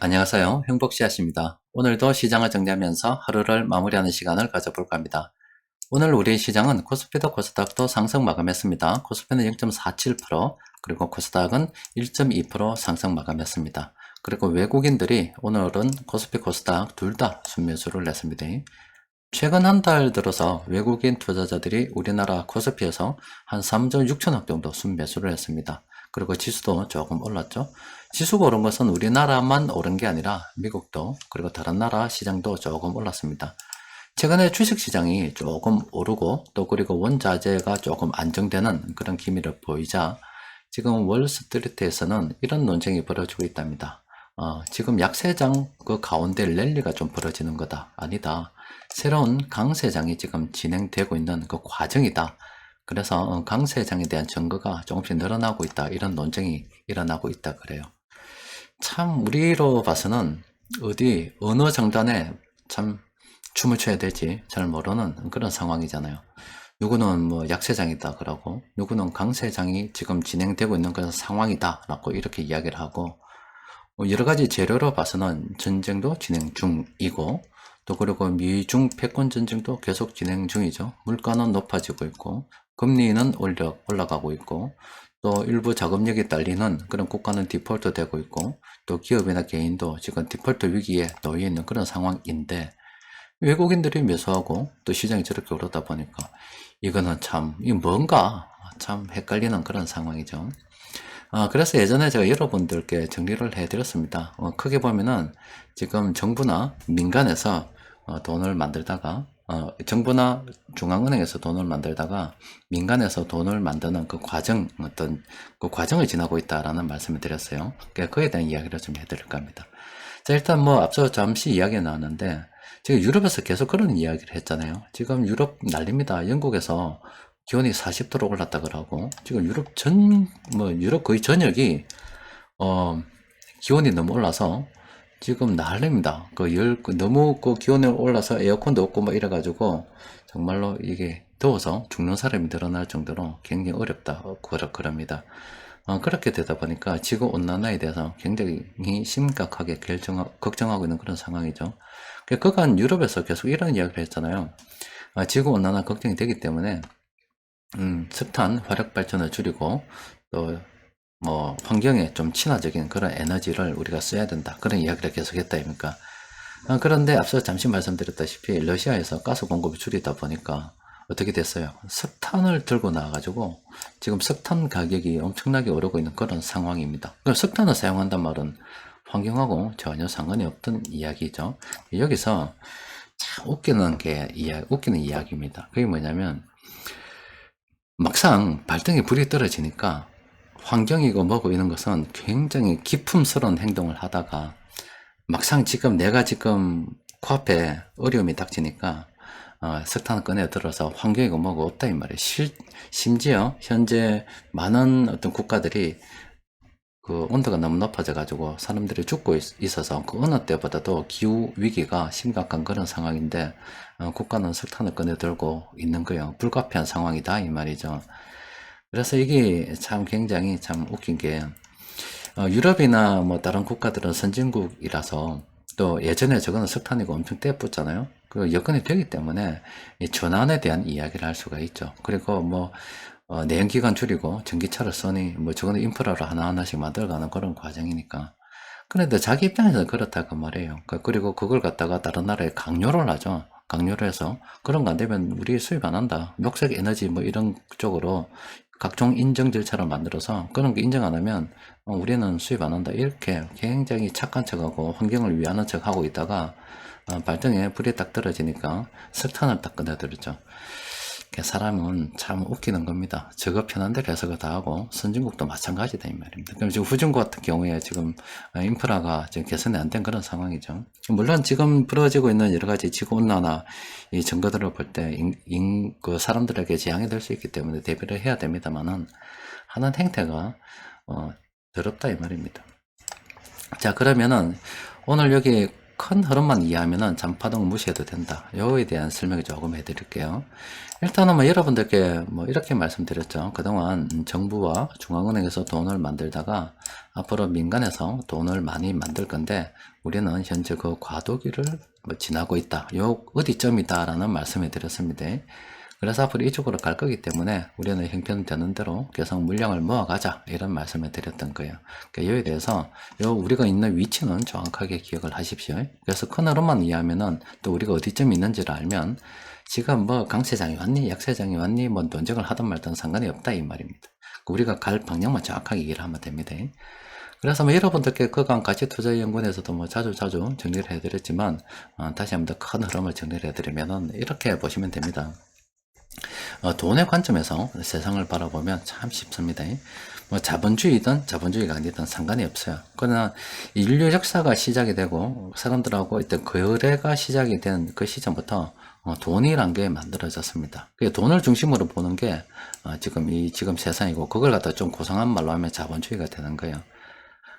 안녕하세요. 행복씨앗입니다. 오늘도 시장을 정리하면서 하루를 마무리하는 시간을 가져볼까 합니다. 오늘 우리 시장은 코스피도 코스닥도 상승 마감했습니다. 코스피는 0.47%, 그리고 코스닥은 1.2% 상승 마감했습니다. 그리고 외국인들이 오늘은 코스피, 코스닥 둘 다 순매수를 냈습니다. 최근 한 달 들어서 외국인 투자자들이 우리나라 코스피에서 한 3조 6천억 정도 순매수를 했습니다. 그리고 지수도 조금 올랐죠. 지수가 오른 것은 우리나라만 오른 게 아니라 미국도 그리고 다른 나라 시장도 조금 올랐습니다. 최근에 주식시장이 조금 오르고 또 그리고 원자재가 조금 안정되는 그런 기미를 보이자 지금 월스트리트에서는 이런 논쟁이 벌어지고 있답니다. 지금 약세장 그 가운데 랠리가 좀 벌어지는 거다. 아니다. 새로운 강세장이 지금 진행되고 있는 그 과정이다. 그래서 강세장에 대한 증거가 조금씩 늘어나고 있다. 이런 논쟁이 일어나고 있다 그래요. 참 우리로 봐서는 어느 장단에 참 춤을 춰야 될지 잘 모르는 그런 상황이잖아요. 누구는 뭐 약세장이다 그러고 누구는 강세장이 지금 진행되고 있는 그런 상황이다 라고 이렇게 이야기를 하고 여러 가지 재료로 봐서는 전쟁도 진행 중이고 또 그리고 미중 패권 전쟁도 계속 진행 중이죠. 물가는 높아지고 있고 금리는 올라가고 있고 또 일부 자금력이 딸리는 그런 국가는 디폴트 되고 있고 또 기업이나 개인도 지금 디폴트 위기에 놓여 있는 그런 상황인데 외국인들이 매수하고 또 시장이 저렇게 오르다 보니까 이거는 참 이 뭔가 참 헷갈리는 그런 상황이죠. 그래서 예전에 제가 여러분들께 정리를 해드렸습니다. 크게 보면은 지금 정부나 민간에서 돈을 만들다가 정부나 중앙은행에서 돈을 만들다가 민간에서 돈을 만드는 그 과정 어떤 그 과정을 지나고 있다라는 말씀을 드렸어요. 그러니까 그에 대한 이야기를 좀 해드릴까 합니다. 자, 일단 뭐 앞서 잠시 이야기 나왔는데 지금 유럽에서 계속 그런 이야기를 했잖아요. 지금 유럽 난립니다. 영국에서 기온이 40도로 올랐다 그러고 지금 유럽 거의 전역이 기온이 너무 올라서 지금 난립니다. 너무 그 기온이 올라서 에어컨도 없고 뭐 이래가지고 정말로 이게 더워서 죽는 사람이 늘어날 정도로 굉장히 어렵다 그럽니다. 그렇게 되다 보니까 지구 온난화에 대해서 굉장히 심각하게 걱정하고 있는 그런 상황이죠. 그간 유럽에서 계속 이런 이야기를 했잖아요. 지구 온난화 걱정이 되기 때문에 석탄 화력 발전을 줄이고 또 뭐 환경에 좀 친화적인 그런 에너지를 우리가 써야 된다. 그런 이야기를 계속 했다 아닙니까? 그런데 앞서 잠시 말씀드렸다시피 러시아에서 가스 공급이 줄이다 보니까 어떻게 됐어요? 석탄을 들고 나와가지고 지금 석탄 가격이 엄청나게 오르고 있는 그런 상황입니다. 그럼 석탄을 사용한단 말은 환경하고 전혀 상관이 없던 이야기죠. 여기서 참 웃기는 이야기입니다. 그게 뭐냐면 막상 발등에 불이 떨어지니까 환경이고 뭐고 이런 것은 굉장히 기품스러운 행동을 하다가 막상 내가 지금 코앞에 어려움이 닥치니까 석탄을 꺼내 들어서 환경이고 뭐고 없다 이 말이에요. 심지어 현재 많은 어떤 국가들이 그 온도가 너무 높아져 가지고 사람들이 죽고 있어서 그 어느 때보다도 기후 위기가 심각한 그런 상황인데 국가는 석탄을 꺼내 들고 있는 거예요. 불가피한 상황이다 이 말이죠. 그래서 이게 참 굉장히 참 웃긴 게 유럽이나 뭐 다른 국가들은 선진국이라서 또 예전에 저거는 석탄이고 엄청 떼붙잖아요. 그 여건이 되기 때문에 이 전환에 대한 이야기를 할 수가 있죠. 그리고 뭐 내연기관 줄이고 전기차를 써니 뭐 저거는 인프라로 하나하나씩 만들어가는 그런 과정이니까. 그런데 자기 입장에서는 그렇다고 말해요. 그리고 그걸 갖다가 다른 나라에 강요를 하죠. 강요를 해서 그런 거 안 되면 우리 수입 안 한다. 녹색 에너지 뭐 이런 쪽으로 각종 인정 절차를 만들어서 그런 거 인정 안 하면 우리는 수입 안 한다. 이렇게 굉장히 착한 척하고 환경을 위하는 척하고 있다가 발등에 불이 딱 떨어지니까 석탄을 딱 꺼내들었죠. 사람은 참 웃기는 겁니다. 저거 편한 대로 해석을 다 하고 선진국도 마찬가지다 이 말입니다. 그럼 지금 후진국 같은 경우에 지금 인프라가 지금 개선이 안 된 그런 상황이죠. 물론 지금 벌어지고 있는 여러 가지 지구온난화 이 증거들을 볼 때 그 사람들에게 재앙이 될 수 있기 때문에 대비를 해야 됩니다만은 하는 행태가 더럽다 이 말입니다. 자, 그러면은 오늘 여기 큰 흐름만 이해하면은 잔파동을 무시해도 된다. 요거에 대한 설명을 조금 해드릴게요. 일단은 뭐 여러분들께 뭐 이렇게 말씀드렸죠. 그동안 정부와 중앙은행에서 돈을 만들다가 앞으로 민간에서 돈을 많이 만들 건데 우리는 현재 그 과도기를 뭐 지나고 있다. 요 어디쯤이다라는 말씀을 드렸습니다. 그래서 앞으로 이쪽으로 갈 거기 때문에 우리는 형편되는 대로 계속 물량을 모아가자 이런 말씀을 드렸던 거예요. 그러니까 여기에 대해서 우리가 있는 위치는 정확하게 기억을 하십시오. 그래서 큰 흐름만 이해하면은 또 우리가 어디쯤 있는지를 알면 지금 뭐 강세장이 왔니 약세장이 왔니 뭐 논쟁을 하든 말든 상관이 없다 이 말입니다. 우리가 갈 방향만 정확하게 이해를 하면 됩니다. 그래서 뭐 여러분들께 그간 가치투자연구원에서도 뭐 자주 정리를 해드렸지만 다시 한번 더 큰 흐름을 정리를 해드리면은 이렇게 보시면 됩니다. 돈의 관점에서 세상을 바라보면 참 쉽습니다. 뭐 자본주의든 자본주의가 아니든 상관이 없어요. 그러나 인류 역사가 시작이 되고 사람들하고 일단 거래가 시작이 된 그 시점부터 돈이란 게 만들어졌습니다. 돈을 중심으로 보는 게 지금 세상이고 그걸 갖다 좀 고상한 말로 하면 자본주의가 되는 거예요.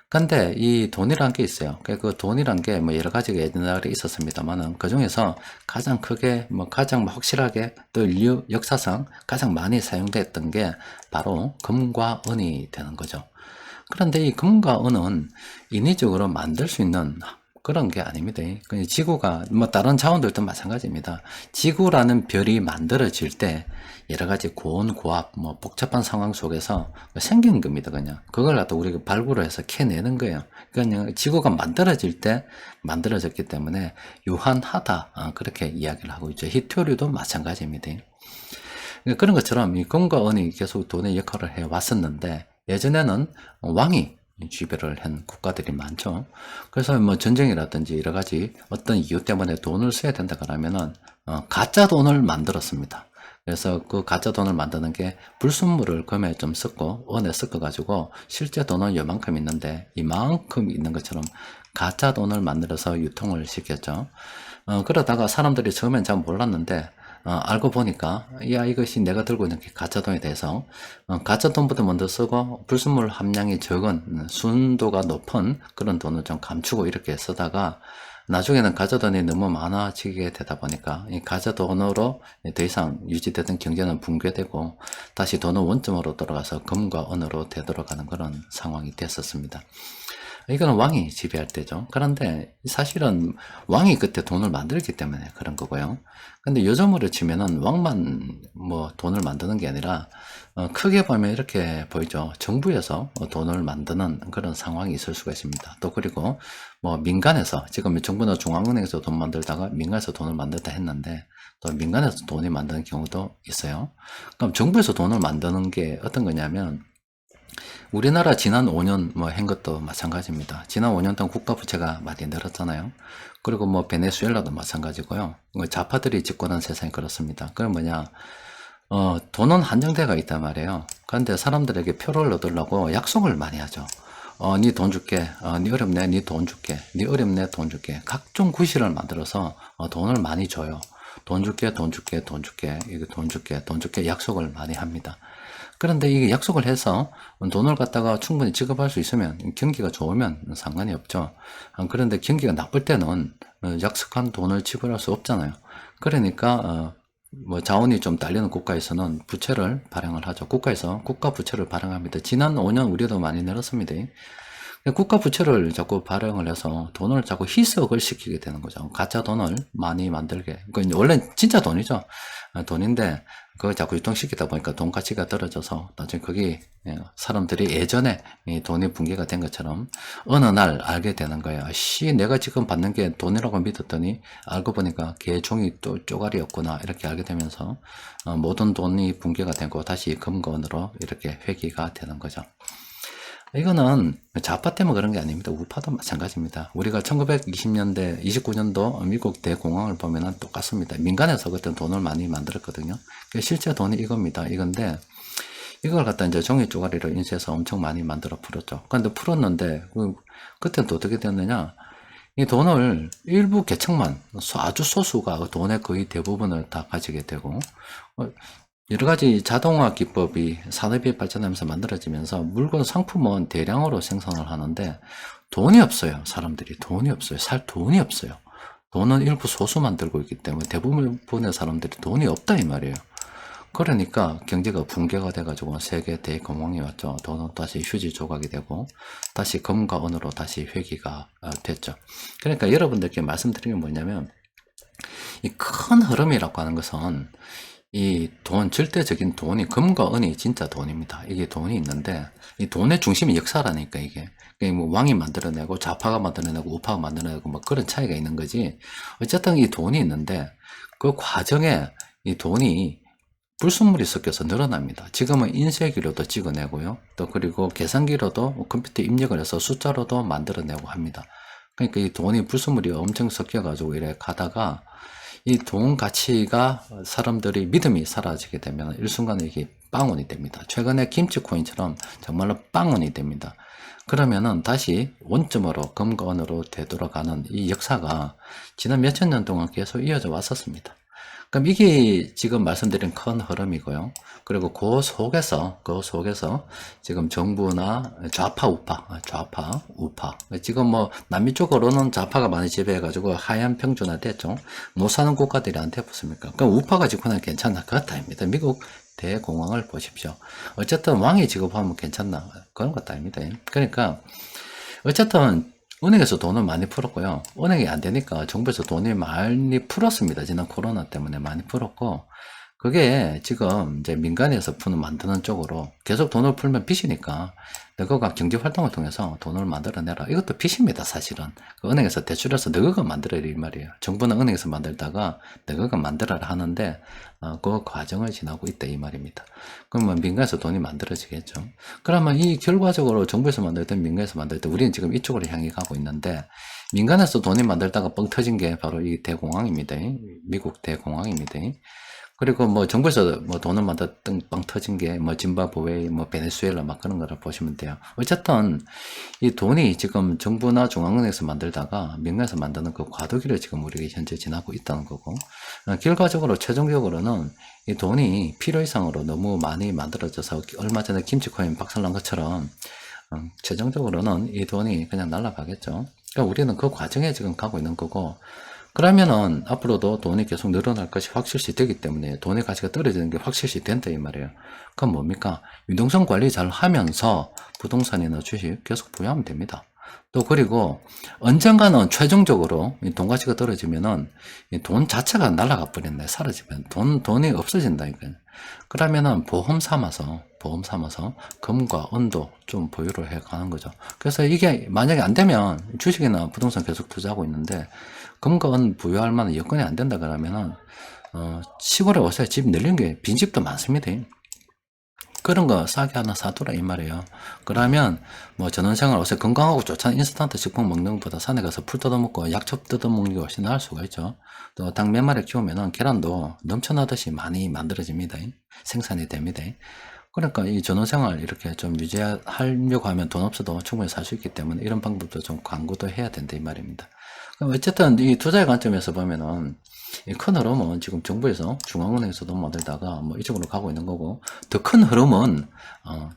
근데 이 돈이란 게 있어요. 그 돈이란 게 뭐 여러 가지가 옛날에 있었습니다만은 그 중에서 가장 크게 뭐 가장 확실하게 또 인류 역사상 가장 많이 사용됐던 게 바로 금과 은이 되는 거죠. 그런데 이 금과 은은 인위적으로 만들 수 있는 그런 게 아닙니다. 그냥 지구가 뭐 다른 자원들도 마찬가지입니다. 지구라는 별이 만들어질 때 여러 가지 고온 고압 뭐 복잡한 상황 속에서 생긴 겁니다. 그냥 그걸 갖다 우리가 발굴을 해서 캐내는 거예요. 그냥 지구가 만들어질 때 만들어졌기 때문에 유한하다 그렇게 이야기를 하고 있죠. 히토류도 마찬가지입니다. 그런 것처럼 이 금과 은이 계속 돈의 역할을 해 왔었는데 예전에는 왕이 지배를 한 국가들이 많죠. 그래서 뭐 전쟁이라든지 여러 가지 어떤 이유 때문에 돈을 써야 된다 그러면은 가짜 돈을 만들었습니다. 그래서 그 가짜 돈을 만드는 게 불순물을 금에 좀 섞고 은에 섞어 가지고 실제 돈은 요만큼 있는데 이만큼 있는 것처럼 가짜 돈을 만들어서 유통을 시켰죠. 그러다가 사람들이 처음엔 잘 몰랐는데 알고 보니까 야 이것이 내가 들고 있는 게 가짜돈에 대해서 가짜돈부터 먼저 쓰고 불순물 함량이 적은 순도가 높은 그런 돈을 좀 감추고 이렇게 쓰다가 나중에는 가짜돈이 너무 많아지게 되다 보니까 이 가짜돈으로 더 이상 유지되던 경제는 붕괴되고 다시 돈은 원점으로 돌아가서 금과 은으로 되돌아가는 그런 상황이 됐었습니다. 이거는 왕이 지배할 때죠. 그런데 사실은 왕이 그때 돈을 만들기 때문에 그런 거고요. 근데 요즘으로 치면은 왕만 뭐 돈을 만드는 게 아니라 크게 보면 이렇게 보이죠. 정부에서 돈을 만드는 그런 상황이 있을 수가 있습니다. 또 그리고 뭐 민간에서 지금 정부나 중앙은행에서 돈 만들다가 민간에서 돈을 만들다 했는데 또 민간에서 돈이 만드는 경우도 있어요. 그럼 정부에서 돈을 만드는 게 어떤 거냐면 우리나라 지난 5년 뭐 한 것도 마찬가지입니다. 지난 5년 동안 국가 부채가 많이 늘었잖아요. 그리고 뭐 베네수엘라도 마찬가지고요. 좌파들이 집권한 세상이 그렇습니다. 그게 뭐냐? 돈은 한정대가 있단 말이에요. 그런데 사람들에게 표를 얻으려고 약속을 많이 하죠. 니 돈 줄게. 니 어렵네. 니 돈 줄게. 니 어렵네. 돈 줄게. 각종 구실을 만들어서 돈을 많이 줘요. 돈 줄게, 돈 줄게, 돈 줄게, 이거 돈 줄게, 돈 줄게 약속을 많이 합니다. 그런데 이게 약속을 해서 돈을 갖다가 충분히 지급할 수 있으면 경기가 좋으면 상관이 없죠. 그런데 경기가 나쁠 때는 약속한 돈을 지불할 수 없잖아요. 그러니까 뭐 자원이 좀 딸리는 국가에서는 부채를 발행을 하죠. 국가에서 국가 부채를 발행합니다. 지난 5년 우리도 많이 늘었습니다. 국가 부채를 자꾸 발행을 해서 돈을 자꾸 희석을 시키게 되는 거죠. 가짜 돈을 많이 만들게. 원래 진짜 돈이죠. 돈인데 그걸 자꾸 유통시키다 보니까 돈 가치가 떨어져서 나중에 거기 사람들이 예전에 돈이 붕괴가 된 것처럼 어느 날 알게 되는 거예요. 내가 지금 받는 게 돈이라고 믿었더니 알고 보니까 개종이 또 쪼가리였구나 이렇게 알게 되면서 모든 돈이 붕괴가 되고 다시 금권으로 이렇게 회귀가 되는 거죠. 이거는 좌파 때문에 그런 게 아닙니다. 우파도 마찬가지입니다. 우리가 1920년대, 29년도 미국 대공황을 보면 똑같습니다. 민간에서 그때 돈을 많이 만들었거든요. 실제 돈이 이겁니다. 이건데, 이걸 갖다 이제 종이 쪼가리로 인쇄해서 엄청 많이 만들어 풀었죠. 그런데 풀었는데, 그때는 또 어떻게 됐느냐. 이 돈을 일부 계층만, 아주 소수가 그 돈의 거의 대부분을 다 가지게 되고, 여러 가지 자동화 기법이 산업이 발전하면서 만들어지면서 물건 상품은 대량으로 생산을 하는데 돈이 없어요. 사람들이 돈이 없어요. 살 돈이 없어요. 돈은 일부 소수만 들고 있기 때문에 대부분의 사람들이 돈이 없다 이 말이에요. 그러니까 경제가 붕괴가 돼가지고 세계 대공황이 왔죠. 돈은 다시 휴지 조각이 되고 다시 금과 은으로 다시 회귀가 됐죠. 그러니까 여러분들께 말씀드리는 게 뭐냐면 이 큰 흐름이라고 하는 것은 이 돈, 절대적인 돈이, 금과 은이 진짜 돈입니다. 이게 돈이 있는데, 이 돈의 중심이 역사라니까, 이게. 뭐 왕이 만들어내고, 좌파가 만들어내고, 우파가 만들어내고, 뭐 그런 차이가 있는 거지. 어쨌든 이 돈이 있는데, 그 과정에 이 돈이 불순물이 섞여서 늘어납니다. 지금은 인쇄기로도 찍어내고요. 또 그리고 계산기로도 컴퓨터 입력을 해서 숫자로도 만들어내고 합니다. 그러니까 이 돈이 불순물이 엄청 섞여가지고 이래 가다가 이 돈 가치가 사람들이 믿음이 사라지게 되면 일순간에 이게 빵원이 됩니다. 최근에 김치코인처럼 정말로 빵원이 됩니다. 그러면은 다시 원점으로 금과 은으로 되돌아가는 이 역사가 지난 몇천 년 동안 계속 이어져 왔었습니다. 그럼 이게 지금 말씀드린 큰 흐름이고요. 그리고 그 속에서 지금 정부나 좌파, 우파. 지금 뭐 남미 쪽으로는 좌파가 많이 지배해가지고 하얀 평준화 됐죠. 못 사는 국가들이 안 돼봤습니까? 그럼 우파가 집권하면 괜찮나? 그렇다 아닙니다. 미국 대공황을 보십시오. 어쨌든 왕이 지급하면 괜찮나? 그런 것도 아닙니다. 그러니까 어쨌든 은행에서 돈을 많이 풀었고요. 은행이 안 되니까 정부에서 돈을 많이 풀었습니다. 지난 코로나 때문에 많이 풀었고, 그게 지금 이제 민간에서 푸는 만드는 쪽으로 계속 돈을 풀면 빚이니까 너가 경제 활동을 통해서 돈을 만들어내라. 이것도 빚입니다, 사실은. 그 은행에서 대출해서 너가 만들어야 이 말이에요. 정부는 은행에서 만들다가 너가 만들어라 하는데 그 과정을 지나고 있다 이 말입니다. 그러면 민간에서 돈이 만들어지겠죠. 그러면 이 결과적으로 정부에서 만들든 민간에서 만들든 우리는 지금 이쪽으로 향해 가고 있는데 민간에서 돈이 만들다가 뻥 터진 게 바로 이 대공황입니다. 미국 대공황입니다. 그리고 뭐 정부에서 뭐 돈을 만들었던 빵 터진 게 뭐 짐바브웨, 뭐 베네수엘라 막 그런 거를 보시면 돼요. 어쨌든 이 돈이 지금 정부나 중앙은행에서 만들다가 민간에서 만드는 그 과도기를 지금 우리가 현재 지나고 있다는 거고, 결과적으로 최종적으로는 이 돈이 필요 이상으로 너무 많이 만들어져서 얼마 전에 김치코인 박살난 것처럼 최종적으로는 이 돈이 그냥 날아가겠죠. 그러니까 우리는 그 과정에 지금 가고 있는 거고, 그러면은 앞으로도 돈이 계속 늘어날 것이 확실시 되기 때문에 돈의 가치가 떨어지는 게 확실시 된다 이 말이에요. 그럼 뭡니까? 유동성 관리 잘 하면서 부동산이나 주식 계속 보유하면 됩니다. 또 그리고 언젠가는 최종적으로 이 돈 가치가 떨어지면은 이 돈 자체가 날아가 버린다. 사라지면 돈이 없어진다 이거. 그러면은 보험 삼아서 금과 은도 좀 보유를 해 가는 거죠. 그래서 이게 만약에 안 되면 주식이나 부동산 계속 투자하고 있는데 금과 은 부여할 만한 여건이 안 된다 그러면은 시골에 와서 집 늘린 게 빈집도 많습니다. 그런 거 싸게 하나 사두라 이 말이에요. 그러면 뭐 전원생활 요새 건강하고 좋잖아. 인스턴트 식품 먹는 것보다 산에 가서 풀 뜯어먹고 약초 뜯어먹는 게 훨씬 나을 수가 있죠. 또 닭 몇 마리 키우면은 계란도 넘쳐나듯이 많이 만들어집니다. 생산이 됩니다. 그러니까 이 전원생활 이렇게 좀 유지하려고 하면 돈 없어도 충분히 살 수 있기 때문에 이런 방법도 좀 광고도 해야 된다 이 말입니다. 그럼 어쨌든 이 투자의 관점에서 보면은 이 큰 흐름은 지금 정부에서 중앙은행에서도 만들다가 뭐 이쪽으로 가고 있는 거고, 더 큰 흐름은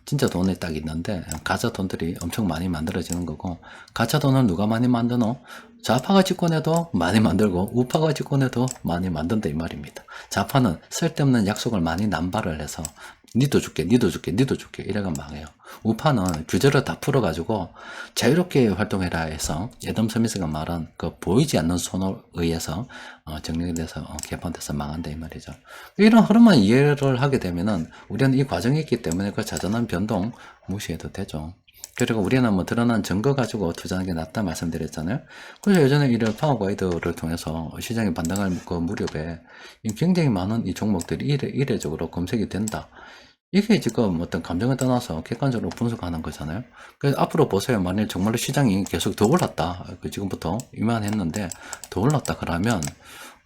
진짜 돈이 딱 있는데 가짜 돈들이 엄청 많이 만들어지는 거고, 가짜 돈을 누가 많이 만드노? 좌파가 집권해도 많이 만들고 우파가 집권해도 많이 만든다 이 말입니다. 좌파는 쓸데없는 약속을 많이 남발을 해서 니도 줄게 이래가 망해요. 우파는 규제를 다 풀어가지고 자유롭게 활동해라 해서 애덤 스미스가 말한 그 보이지 않는 손에 의해서 정리가 돼서 개판돼서 망한다 이 말이죠. 이런 흐름만 이해를 하게 되면은 우리는 이 과정이 있기 때문에 그 자잘한 변동 무시해도 되죠. 그리고 우리는 뭐 드러난 증거 가지고 투자하는 게 낫다 말씀드렸잖아요. 그래서 예전에 이런 파워가이드를 통해서 시장에 반등할 그 무렵에 굉장히 많은 이 종목들이 이례적으로 검색이 된다. 이게 지금 어떤 감정을 떠나서 객관적으로 분석하는 거잖아요. 그래서 앞으로 보세요. 만약 정말로 시장이 계속 더 올랐다. 지금부터 이만했는데 더 올랐다 그러면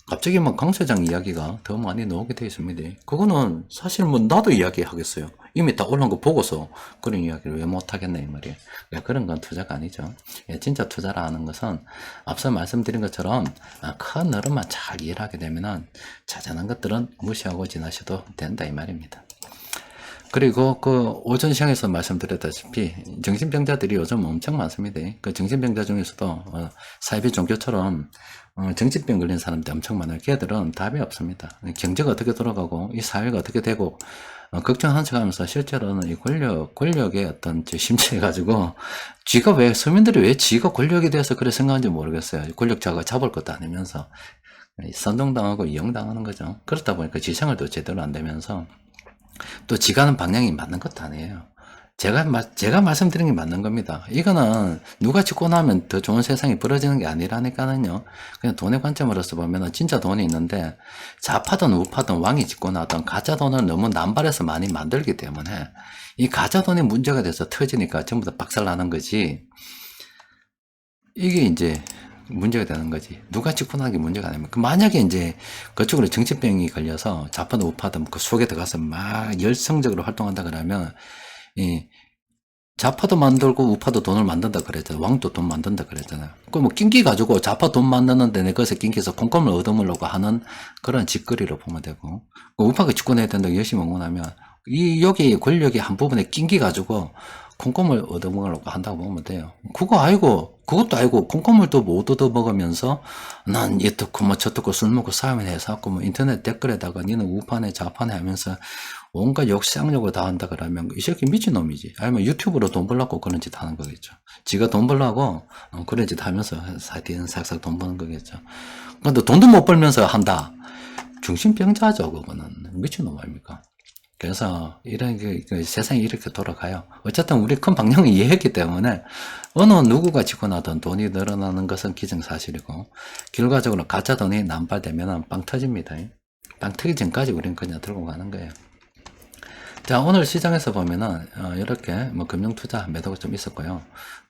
갑자기 막 강세장 이야기가 더 많이 나오게 되어 있습니다. 그거는 사실 뭐 나도 이야기 하겠어요. 이미 다 올라온 거 보고서 그런 이야기를 왜 못하겠네 이 말이에요. 그런 건 투자가 아니죠. 진짜 투자라 하는 것은 앞서 말씀드린 것처럼 큰 흐름만 잘 이해를 하게 되면은 자잘한 것들은 무시하고 지나셔도 된다 이 말입니다. 그리고 그 오전 시장에서 말씀드렸다시피 정신병자들이 요즘 엄청 많습니다. 그 정신병자 중에서도 사이비 종교처럼 정신병 걸린 사람들이 엄청 많아요. 걔들은 답이 없습니다. 경제가 어떻게 돌아가고 이 사회가 어떻게 되고 걱정한 척하면서 실제로는 이 권력의 어떤 심취해 가지고 쥐가 왜 서민들이 왜 쥐가 권력에 대해서 그래 생각하는지 모르겠어요. 권력자가 잡을 것도 아니면서 선동당하고 이용당하는 거죠. 그렇다 보니까 지생활도 제대로 안 되면서 또 지가 하는 방향이 맞는 것도 아니에요. 제가 말씀드린 게 맞는 겁니다. 이거는 누가 짓고 나면 더 좋은 세상이 벌어지는 게 아니라니까는요. 그냥 돈의 관점으로서 보면은 진짜 돈이 있는데 좌파든 우파든 왕이 짓고 나든 가짜 돈을 너무 남발해서 많이 만들기 때문에 이 가짜 돈이 문제가 돼서 터지니까 전부 다 박살나는 거지. 이게 이제 문제가 되는 거지. 누가 짓고 나는 게 문제가 아니면. 만약에 이제 그쪽으로 정치병이 걸려서 좌파든 우파든 그 속에 들어가서 막 열성적으로 활동한다 그러면 이 좌파도 만들고 우파도 돈을 만든다 그랬잖아. 왕도 돈 만든다 그랬잖아. 그 뭐 낑기 가지고 좌파 돈 만드는데 내 것에 낑겨서 콩고물 얻어먹으려고 하는 그런 짓거리로 보면 되고, 그 우파가 집권해야 된다고 열심히 응원하면 이 여기 권력의 한 부분에 낑기 가지고 콩고물 얻어먹으려고 한다고 보면 돼요. 그것도 아니고 콩고물도 못 얻어먹으면서 난 얘 듣고 뭐 저 듣고 술 먹고 싸우면 해서 뭐 인터넷 댓글에다가 니는 우파네 좌파네 하면서 온갖 욕상욕을 다 한다 그러면 이 새끼 미친놈이지. 아니면 유튜브로 돈 벌려고 그런 짓 하는 거겠죠. 지가 돈 벌려고 그런 짓 하면서 사디는 싹싹 돈 버는 거겠죠. 근데 돈도 못 벌면서 한다. 중심병자죠, 그거는. 미친놈 아닙니까? 그래서 이런 그 세상이 이렇게 돌아가요. 어쨌든 우리 큰 방향을 이해했기 때문에 어느 누구가 짓고 나든 돈이 늘어나는 것은 기정사실이고 결과적으로 가짜 돈이 남발되면 빵 터집니다. 빵 터지기 전까지 우리는 그냥 들고 가는 거예요. 자, 오늘 시장에서 보면은 이렇게 뭐 금융투자 매도가 좀 있었고요.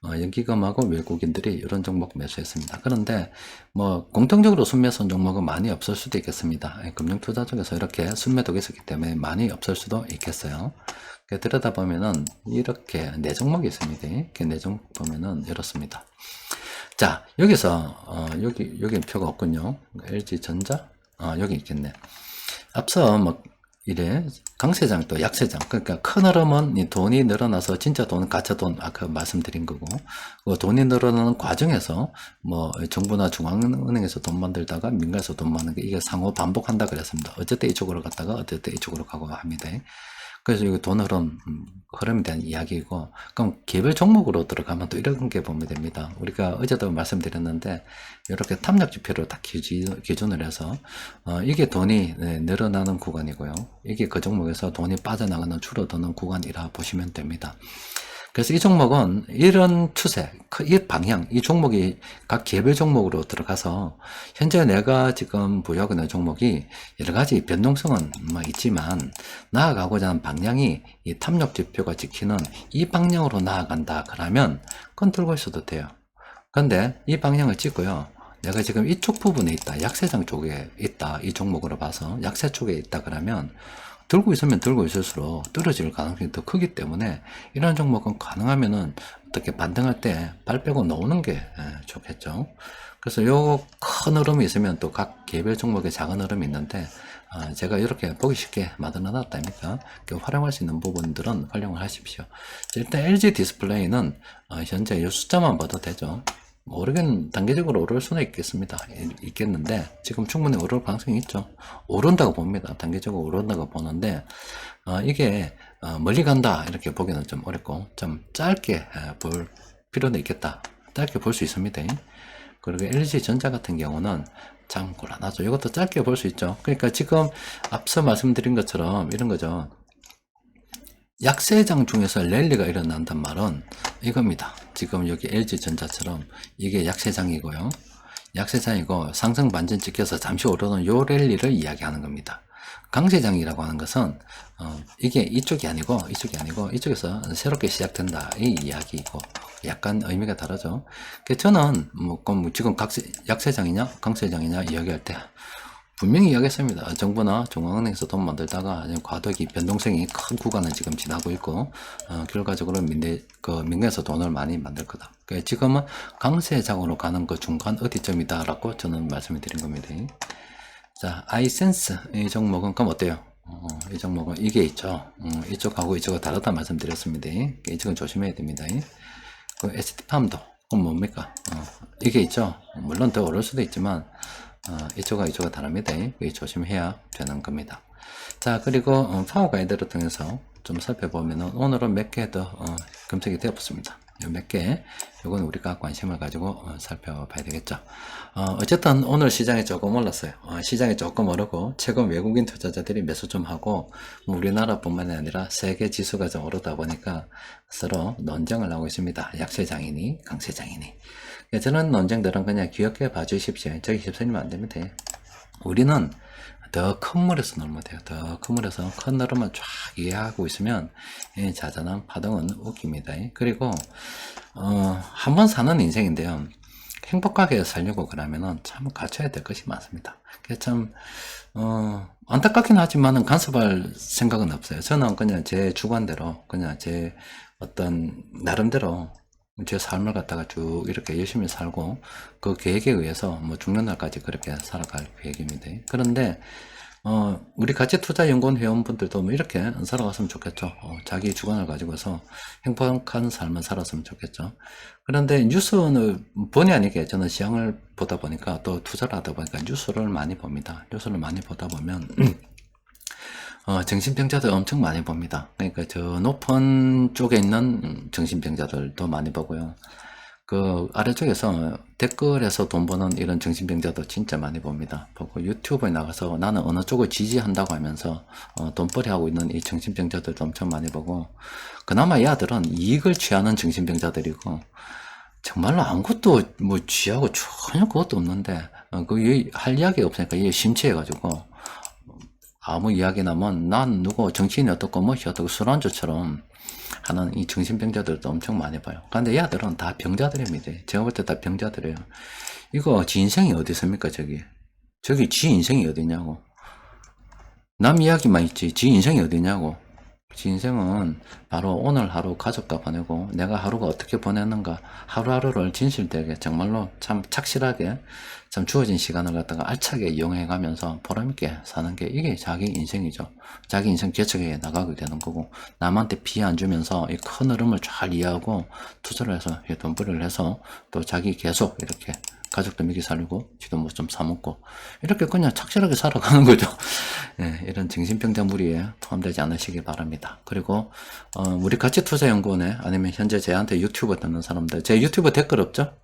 연기금하고 외국인들이 이런 종목 매수했습니다. 그런데 뭐 공통적으로 순매수한 종목은 많이 없을 수도 있겠습니다. 금융투자 쪽에서 이렇게 순매도가 있었기 때문에 많이 없을 수도 있겠어요. 들여다보면은 이렇게 네 종목이 있습니다. 이렇게 네 종목 보면은 이렇습니다. 자, 여기서 여기 표가 없군요. LG전자 여기 있겠네. 앞서 뭐 이래 강세장 또 약세장, 그러니까 큰 흐름은 이 돈이 늘어나서 진짜 돈, 가짜 돈 아까 말씀드린 거고, 그 돈이 늘어나는 과정에서 뭐 정부나 중앙은행에서 돈 만들다가 민간에서 돈 만드는 게 이게 상호 반복한다 그랬습니다. 어쨌든 이쪽으로 갔다가 어쨌든 이쪽으로 가고 합니다. 그래서 이거 돈 흐름에 대한 이야기이고, 그럼 개별 종목으로 들어가면 또 이런 게 보면 됩니다. 우리가 어제도 말씀드렸는데, 이렇게 탐력 지표를 딱 기준을 해서, 이게 돈이 늘어나는 구간이고요. 이게 그 종목에서 돈이 빠져나가는 줄어드는 구간이라 보시면 됩니다. 그래서 이 종목은 이런 추세, 이 방향, 이 종목이 각 개별 종목으로 들어가서 현재 내가 지금 보유하고 있는 종목이 여러 가지 변동성은 있지만 나아가고자 하는 방향이 이 탐욕 지표가 지키는 이 방향으로 나아간다 그러면 그건 들고 있어도 돼요. 근데 이 방향을 찍고요. 내가 지금 이쪽 부분에 있다, 약세장 쪽에 있다, 이 종목으로 봐서 약세 쪽에 있다 그러면 들고 있으면 들고 있을수록 떨어질 가능성이 더 크기 때문에 이런 종목은 가능하면은 어떻게 반등할 때 발 빼고 놓는 게 좋겠죠. 그래서 요 큰 흐름이 있으면 또 각 개별 종목의 작은 흐름이 있는데 제가 이렇게 보기 쉽게 만들어 놨다니까 활용할 수 있는 부분들은 활용을 하십시오. 일단 LG 디스플레이는 현재 이 숫자만 봐도 되죠. 오르긴 단계적으로 오를 수는 있겠는데 지금 충분히 오를 가능성이 있죠. 오른다고 봅니다. 단계적으로 오른다고 보는데 이게 멀리 간다 이렇게 보기는 좀 어렵고 좀 짧게 볼 필요는 있겠다. 짧게 볼 수 있습니다. 그리고 LG전자 같은 경우는 참 곤란하죠. 이것도 짧게 볼 수 있죠. 그러니까 지금 앞서 말씀드린 것처럼 이런 거죠. 약세장 중에서 랠리가 일어난단 말은 이겁니다. 지금 여기 LG전자처럼 이게 약세장이고요. 약세장이고 상승 반전 찍혀서 잠시 오르는 요 랠리를 이야기하는 겁니다. 강세장이라고 하는 것은 이게 이쪽이 아니고 이쪽에서 새롭게 시작된다 이 이야기이고 약간 의미가 다르죠. 저는 지금 약세장이냐 강세장이냐 이야기할 때 분명히 이야기했습니다. 정부나 중앙은행에서 돈 만들다가 과도기 변동성이 큰 구간을 지금 지나고 있고, 결과적으로 민간에서 돈을 많이 만들 거다. 그러니까 지금은 강세 장으로 가는 그 중간 어디쯤이다라고 저는 말씀을 드린 겁니다. 자, 아이센스 이 종목은 그럼 어때요? 이 종목은 이게 있죠. 이쪽하고 이쪽은 다르다 말씀드렸습니다. 이쪽은 조심해야 됩니다. 그 ST팜도 그럼 뭡니까? 이게 있죠. 물론 더 오를 수도 있지만 이쪽과 이쪽은 다릅니다. 이게 조심해야 되는 겁니다. 자, 그리고 파워 가이드를 통해서 좀 살펴보면은 오늘은 몇 개 더 검색이 되었습니다. 몇 개, 이건 우리가 관심을 가지고 살펴봐야 되겠죠. 어쨌든 오늘 시장이 조금 올랐어요. 시장이 조금 오르고 최근 외국인 투자자들이 매수 좀 하고 뭐 우리나라뿐만 아니라 세계 지수가 좀 오르다 보니까 서로 논쟁을 하고 있습니다. 약세 장이니 강세 장이니. 저는 논쟁들은 그냥 귀엽게 봐주십시오. 저기 휩쓸리면 안 됩니다. 우리는 더 큰 물에서 놀면 돼요. 더 큰 물에서 큰 흐름을 쫙 이해하고 있으면 자잘한 파동은 웃깁니다. 그리고 한 번 사는 인생인데요. 행복하게 살려고 그러면은 참 갖춰야 될 것이 많습니다. 그래서 참 안타깝긴 하지만은 간섭할 생각은 없어요. 저는 그냥 제 주관대로 그냥 제 어떤 나름대로 제 삶을 갖다가 쭉 이렇게 열심히 살고 그 계획에 의해서 뭐 죽는 날까지 그렇게 살아갈 계획입니다. 그런데 우리 가치 투자 연구원 회원분들도 뭐 이렇게 살아갔으면 좋겠죠. 자기 주관을 가지고서 행복한 삶을 살았으면 좋겠죠. 그런데 뉴스는 본의 아니게 저는 시장을 보다 보니까 또 투자를 하다 보니까 뉴스를 많이 봅니다. 뉴스를 많이 보다 보면 정신병자들 엄청 많이 봅니다. 그러니까 저 높은 쪽에 있는 정신병자들도 많이 보고요. 그 아래쪽에서 댓글에서 돈 버는 이런 정신병자도 진짜 많이 봅니다. 보고 유튜브에 나가서 나는 어느 쪽을 지지한다고 하면서 돈벌이 하고 있는 이 정신병자들도 엄청 많이 보고, 그나마 이 아들은 이익을 취하는 정신병자들이고 정말로 아무것도 뭐 취하고 전혀 그것도 없는데 할 이야기가 없으니까 이게 심취해가지고 아무 이야기 나면 난 누구 정치인이 어떻고 무엇이 어떻고 술안주처럼 하는 이 정신병자들도 엄청 많이 봐요. 근데 이 아들은 다 병자들입니다. 제가 볼 때 다 병자들이에요. 이거 지 인생이 어디 있습니까? 저기 지 인생이 어디냐고. 남 이야기만 있지 지 인생이 어디냐고. 지 인생은 바로 오늘 하루 가족과 보내고 내가 하루가 어떻게 보냈는가, 하루하루를 진실되게 정말로 참 착실하게 참 주어진 시간을 갖다가 알차게 이용해 가면서 보람있게 사는 게 이게 자기 인생이죠. 자기 인생 개척해 나가게 되는 거고, 남한테 피해 안 주면서 이 큰 흐름을 잘 이해하고 투자를 해서 돈벌이를 해서 또 자기 계속 이렇게 가족도 먹이 살리고 지도 뭐 좀 사먹고 이렇게 그냥 착실하게 살아가는 거죠. 네, 이런 정신병자 무리에 포함되지 않으시기 바랍니다. 그리고 우리 가치투자연구원에 아니면 현재 저한테 유튜브 듣는 사람들, 제 유튜브 댓글 없죠?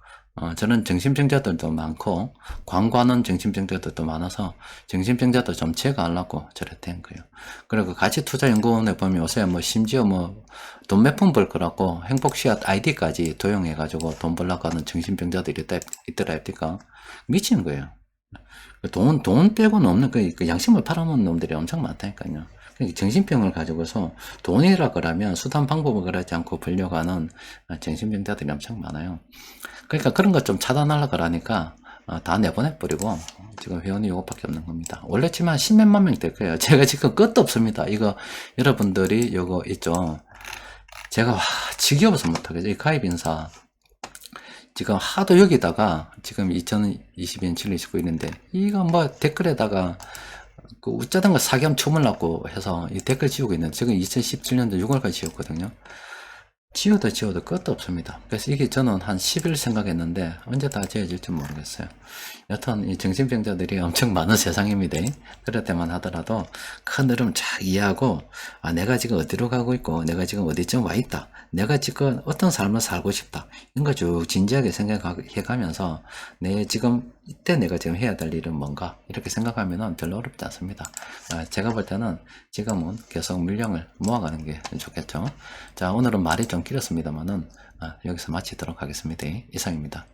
저는 정신병자들도 많고 광고하는 정신병자들도 많아서 정신병자들 좀 제거하려고 저래 된 거예요. 그리고 가치투자연구원에 보면 요새 뭐 심지어 뭐 돈 몇 푼 벌 거라고 행복씨앗 아이디까지 도용해가지고 돈 벌려고 하는 정신병자들이 있더라 합니까? 미치는 거예요. 돈 빼고는 없는 그 양심을 팔아먹는 놈들이 엄청 많다니까요. 정신병을 가지고서 돈이라 그러면 수단 방법을 그러지 않고 벌려고 하는 정신병자들이 엄청 많아요. 그러니까 그런 것 좀 차단하려고 그러니까 다 내보내버리고 지금 회원이 이것밖에 없는 겁니다. 원래 치면 10몇만 명 될 거예요. 제가 지금 끝도 없습니다. 이거 여러분들이 이거 있죠. 제가 지겨워서 못하겠어요. 이 가입인사 지금 하도 여기다가 지금 2022년 7월 29일인데 이거 뭐 댓글에다가 그 웃자던 거 사겸 초물라고 해서 이 댓글 지우고 있는데 지금 2017년도 6월까지 지웠거든요. 지워도 끝도 없습니다. 그래서 이게 저는 한 10일 생각했는데 언제 다 지워질지 모르겠어요. 여튼 이 정신병자들이 엄청 많은 세상입니다. 그럴 때만 하더라도 큰 흐름 잘 이해하고 내가 지금 어디로 가고 있고 내가 지금 어디쯤 와 있다. 내가 지금 어떤 삶을 살고 싶다. 이런 거 쭉 진지하게 생각해 가면서 지금 이때 내가 지금 해야 될 일은 뭔가 이렇게 생각하면 별로 어렵지 않습니다. 제가 볼 때는 지금은 계속 물량을 모아가는 게 좋겠죠. 자, 오늘은 말이 좀 길었습니다만은 여기서 마치도록 하겠습니다. 이상입니다.